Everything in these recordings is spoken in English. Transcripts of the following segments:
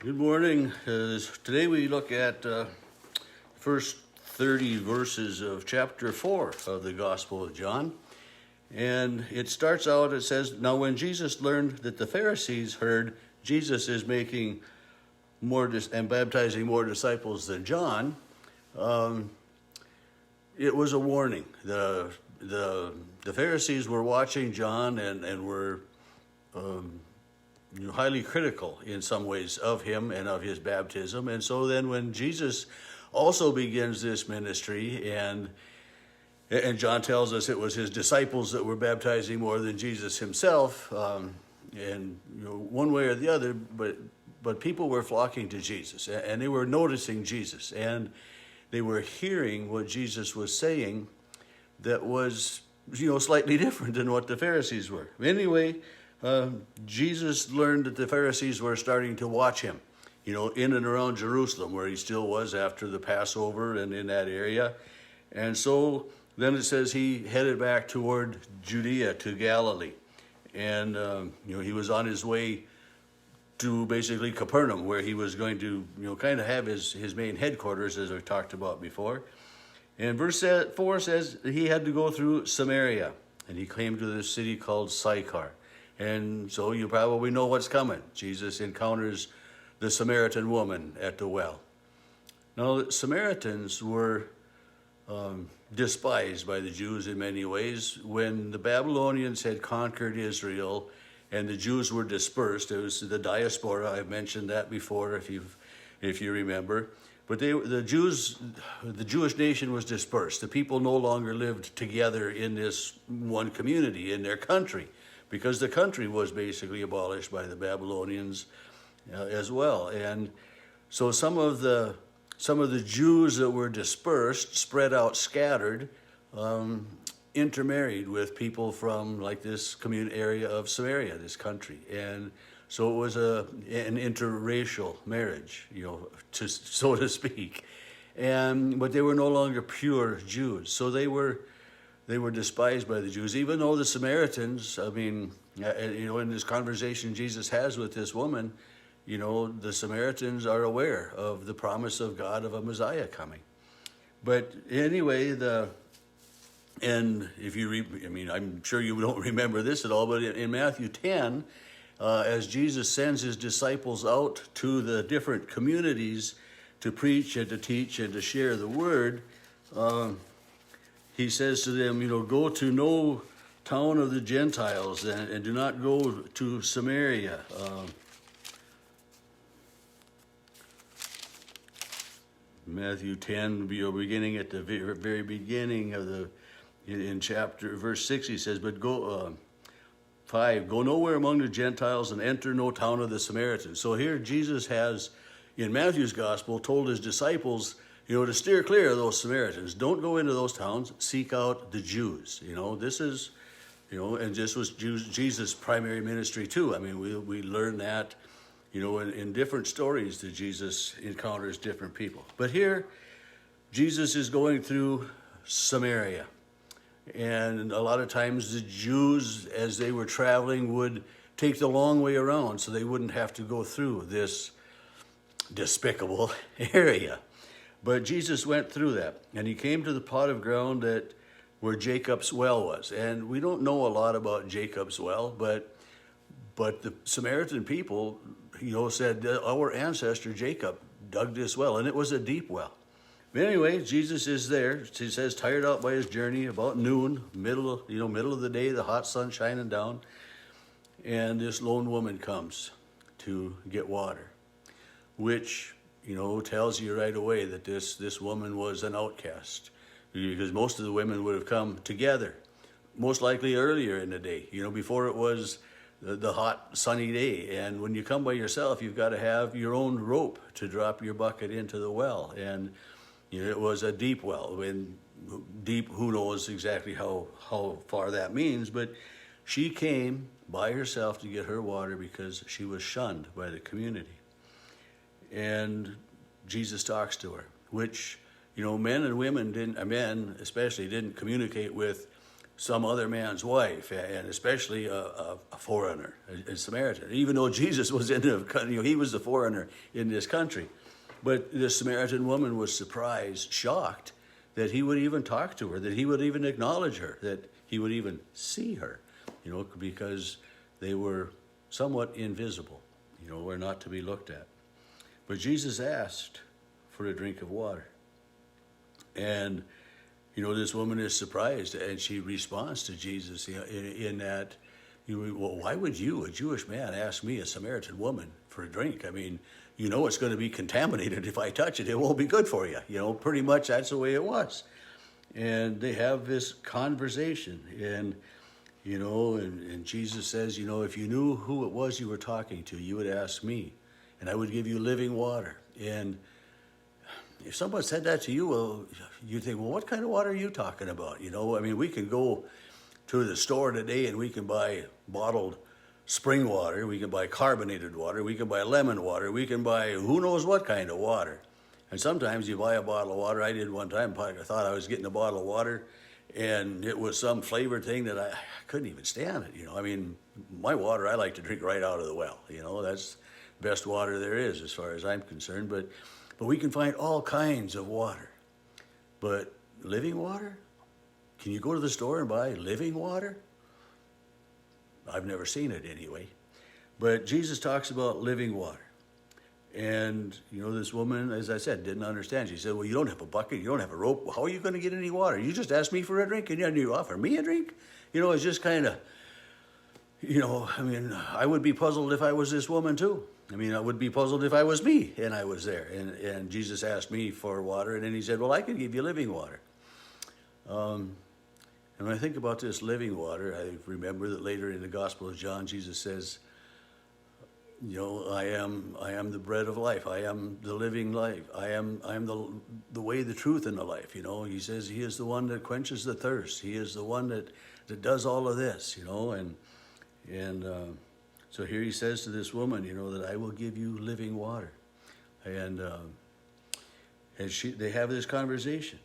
Good morning. Today we look at first 30 verses of chapter 4 of the Gospel of John. And it starts out, it says, "Now when Jesus learned that the Pharisees heard Jesus is making more and baptizing more disciples than John, it was a warning. The Pharisees were watching John and were highly critical in some ways of him and of his baptism. And so then when Jesus also begins this ministry, and John tells us it was his disciples that were baptizing more than Jesus himself, and one way or the other, but people were flocking to Jesus, and they were noticing Jesus, and they were hearing what Jesus was saying that was slightly different than what the Pharisees were. Anyway, Jesus learned that the Pharisees were starting to watch him, in and around Jerusalem, where he still was after the Passover and in that area. And so then it says he headed back toward Judea to Galilee. And, he was on his way to basically Capernaum, where he was going to, kind of have his main headquarters, as I've talked about before. And verse 4 says he had to go through Samaria, and he came to this city called Sychar. And so you probably know what's coming. Jesus encounters the Samaritan woman at the well. Now, the Samaritans were despised by the Jews in many ways. When the Babylonians had conquered Israel and the Jews were dispersed, it was the diaspora. I've mentioned that before, if you remember. But the Jewish nation was dispersed. The people no longer lived together in this one community in their country, because the country was basically abolished by the Babylonians as well. And so some of the Jews that were dispersed, spread out, scattered, intermarried with people from like this community area of Samaria, this country. And so it was an interracial marriage, so to speak. But they were no longer pure Jews. So they were despised by the Jews, even though the Samaritans, in this conversation Jesus has with this woman, the Samaritans are aware of the promise of God of a Messiah coming. But anyway, if you I'm sure you don't remember this at all, but in Matthew 10, as Jesus sends his disciples out to the different communities to preach and to teach and to share the word, he says to them, go to no town of the Gentiles and do not go to Samaria. Matthew 10, beginning at the very beginning of in verse 6, he says, but go, 5, go nowhere among the Gentiles and enter no town of the Samaritans. So here Jesus has, in Matthew's gospel, told his disciples, to steer clear of those Samaritans. Don't go into those towns. Seek out the Jews. This is, and this was Jesus' primary ministry too. We learn that, in different stories that Jesus encounters different people. But here, Jesus is going through Samaria. And a lot of times the Jews, as they were traveling, would take the long way around so they wouldn't have to go through this despicable area. But Jesus went through that, and he came to the plot of ground where Jacob's well was. And we don't know a lot about Jacob's well, but the Samaritan people, said our ancestor Jacob dug this well, and it was a deep well. But anyway, Jesus is there. He says, tired out by his journey, about noon, middle of the day, the hot sun shining down, and this lone woman comes to get water, which tells you right away that this woman was an outcast, because most of the women would have come together, most likely earlier in the day, before it was the hot, sunny day. And when you come by yourself, you've got to have your own rope to drop your bucket into the well. And it was a deep well. And deep, who knows exactly how far that means, but she came by herself to get her water because she was shunned by the community. And Jesus talks to her, which, men and women men especially didn't communicate with some other man's wife, and especially a foreigner, a Samaritan. Even though Jesus was in he was the foreigner in this country. But the Samaritan woman was surprised, shocked, that he would even talk to her, that he would even acknowledge her, that he would even see her, because they were somewhat invisible, were not to be looked at. But Jesus asked for a drink of water. And, this woman is surprised, and she responds to Jesus in that, well, why would you, a Jewish man, ask me, a Samaritan woman, for a drink? I mean, it's going to be contaminated if I touch it. It won't be good for you. Pretty much that's the way it was. And they have this conversation, and Jesus says, if you knew who it was you were talking to, you would ask me, and I would give you living water. And if someone said that to you, well, you think, well, what kind of water are you talking about? We can go to the store today and we can buy bottled spring water, we can buy carbonated water, we can buy lemon water, we can buy who knows what kind of water. And sometimes you buy a bottle of water. I did one time, I thought I was getting a bottle of water, and it was some flavored thing that I couldn't even stand it. My water, I like to drink right out of the well. That's the best water there is as far as I'm concerned. But we can find all kinds of water. But living water? Can you go to the store and buy living water? I've never seen it anyway. But Jesus talks about living water. And, this woman, as I said, didn't understand. She said, well, you don't have a bucket, you don't have a rope. How are you going to get any water? You just asked me for a drink, and you offer me a drink? It's just kind of, I would be puzzled if I was this woman too. I would be puzzled if I was me and I was there. And Jesus asked me for water, and then he said, well, I can give you living water. And when I think about this living water, I remember that later in the Gospel of John, Jesus says, I am the bread of life. I am the living life. I am the way, the truth, and the life. He says he is the one that quenches the thirst. He is the one that does all of this. So here he says to this woman, that I will give you living water, and they have this conversation.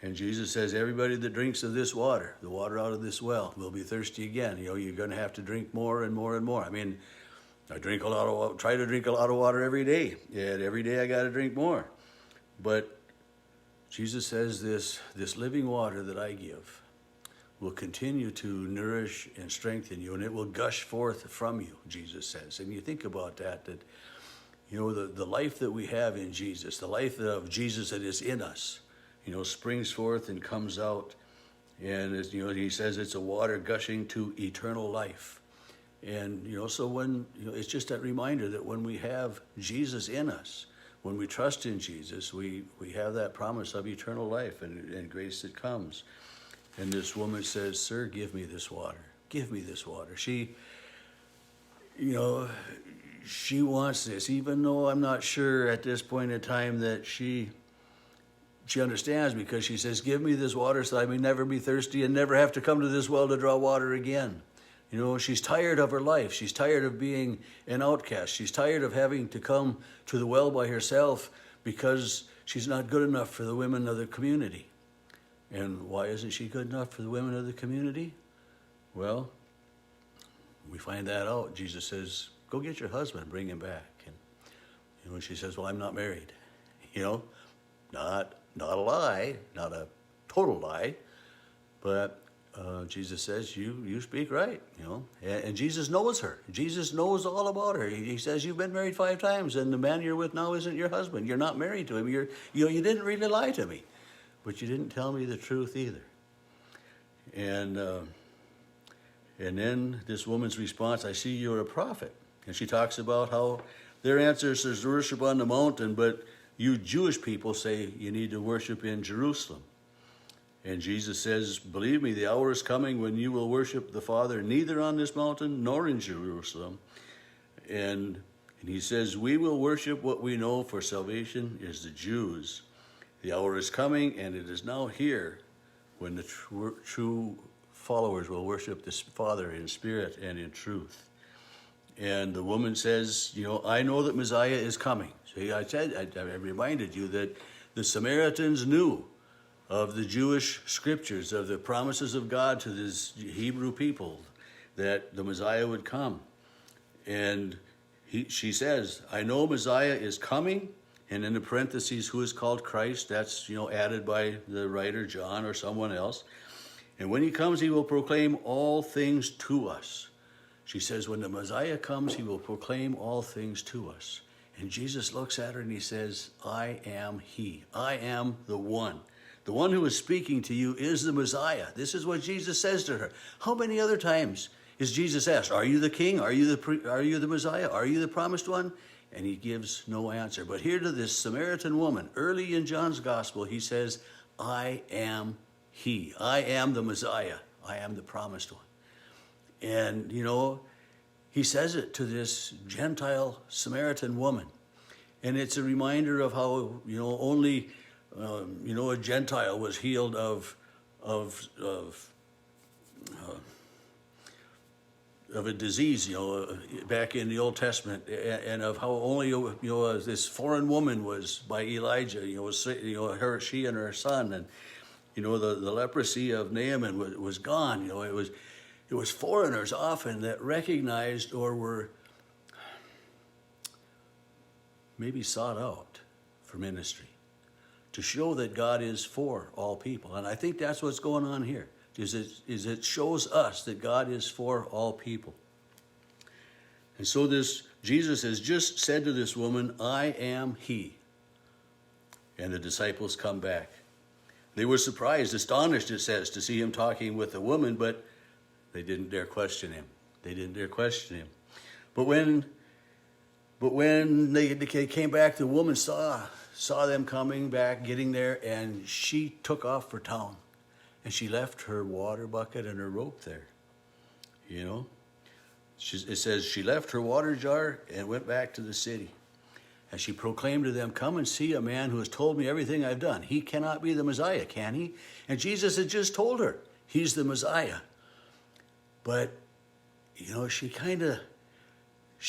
And Jesus says, everybody that drinks of this water, the water out of this well, will be thirsty again. You're going to have to drink more and more and more. I try to drink a lot of water every day. And every day I got to drink more. But Jesus says this living water that I give will continue to nourish and strengthen you, and it will gush forth from you, Jesus says. And you think about that the life that we have in Jesus, the life of Jesus that is in us, springs forth and comes out. And, he says it's a water gushing to eternal life. And, so when, it's just that reminder that when we have Jesus in us, when we trust in Jesus, we have that promise of eternal life and grace that comes. And this woman says, sir, give me this water. Give me this water. She wants this, even though I'm not sure at this point in time that she understands, because she says, give me this water so I may never be thirsty and never have to come to this well to draw water again. She's tired of her life. She's tired of being an outcast. She's tired of having to come to the well by herself because she's not good enough for the women of the community. And why isn't she good enough for the women of the community? Well, we find that out. Jesus says, go get your husband, bring him back. And when she says, well, I'm not married, not a lie, not a total lie, but Jesus says, you speak right, and Jesus knows her. Jesus knows all about her. He says, you've been married 5 times, and the man you're with now isn't your husband. You're not married to him. You didn't really lie to me, but you didn't tell me the truth either. And then this woman's response, I see you're a prophet. And she talks about how their answer is to worship on the mountain, but you Jewish people say you need to worship in Jerusalem. And Jesus says, believe me, the hour is coming when you will worship the Father neither on this mountain nor in Jerusalem. And he says, we will worship what we know, for salvation is the Jews. The hour is coming, and it is now here, when the true followers will worship this Father in spirit and in truth. And the woman says, I know that Messiah is coming. See, I reminded you that the Samaritans knew of the Jewish scriptures, of the promises of God to this Hebrew people, that the Messiah would come. And she says, I know Messiah is coming, and in the parentheses, who is called Christ, that's, added by the writer John or someone else. And when he comes, he will proclaim all things to us. She says, when the Messiah comes, he will proclaim all things to us. And Jesus looks at her and he says, I am he. I am the one. The one who is speaking to you is the Messiah. This is what Jesus says to her. How many other times is Jesus asked, are you the king? Are you the Messiah? Are you the promised one? And he gives no answer. But here to this Samaritan woman, early in John's gospel, he says, I am he. I am the Messiah. I am the promised one. And, he says it to this Gentile Samaritan woman. And it's a reminder of how, only, a Gentile was healed of a disease, back in the Old Testament, and of how only, this foreign woman was by Elijah, she and her son, and, the leprosy of Naaman was gone. It was foreigners often that recognized or were maybe sought out for ministry to show that God is for all people. And I think that's what's going on here, is it shows us that God is for all people. And so this Jesus has just said to this woman, I am he. And the disciples come back. They were surprised, astonished, it says, to see him talking with a woman, but they didn't dare question him. They didn't dare question him. But when they came back, the woman saw them coming back, getting there, and she took off for town. And she left her water bucket and her rope there. It says she left her water jar and went back to the city. And she proclaimed to them, come and see a man who has told me everything I've done. He cannot be the Messiah, can he? And Jesus had just told her he's the Messiah. But, she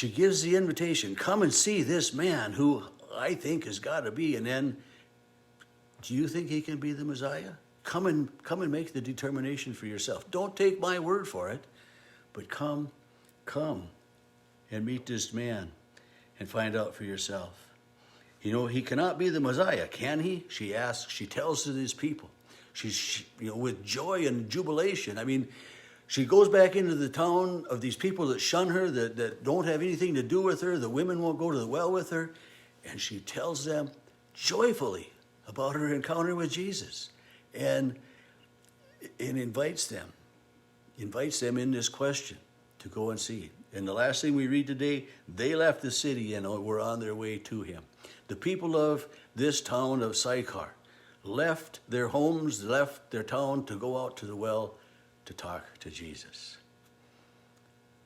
gives the invitation, come and see this man who I think has got to be. And then, do you think he can be the Messiah? Come and make the determination for yourself. Don't take my word for it, but come and meet this man and find out for yourself. He cannot be the Messiah, can he? She asks, she tells to these people. She's, with joy and jubilation. I mean, she goes back into the town of these people that shun her, that don't have anything to do with her. The women won't go to the well with her. And she tells them joyfully about her encounter with Jesus. And invites them in this question to go and see. And the last thing we read today, they left the city and were on their way to him. The people of this town of Sychar left their homes, left their town to go out to the well to talk to Jesus.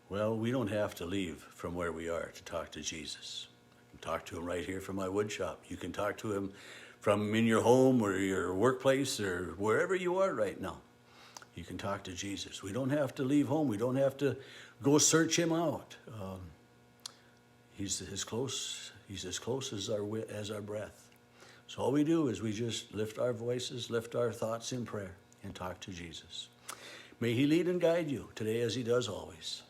Well, we don't have to leave from where we are to talk to Jesus. I can talk to him right here from my wood shop. You can talk to him from in your home or your workplace or wherever you are right now. You can talk to Jesus. We don't have to leave home. We don't have to go search him out. He's as close as our breath. So all we do is we just lift our voices, lift our thoughts in prayer, and talk to Jesus. May he lead and guide you today as he does always.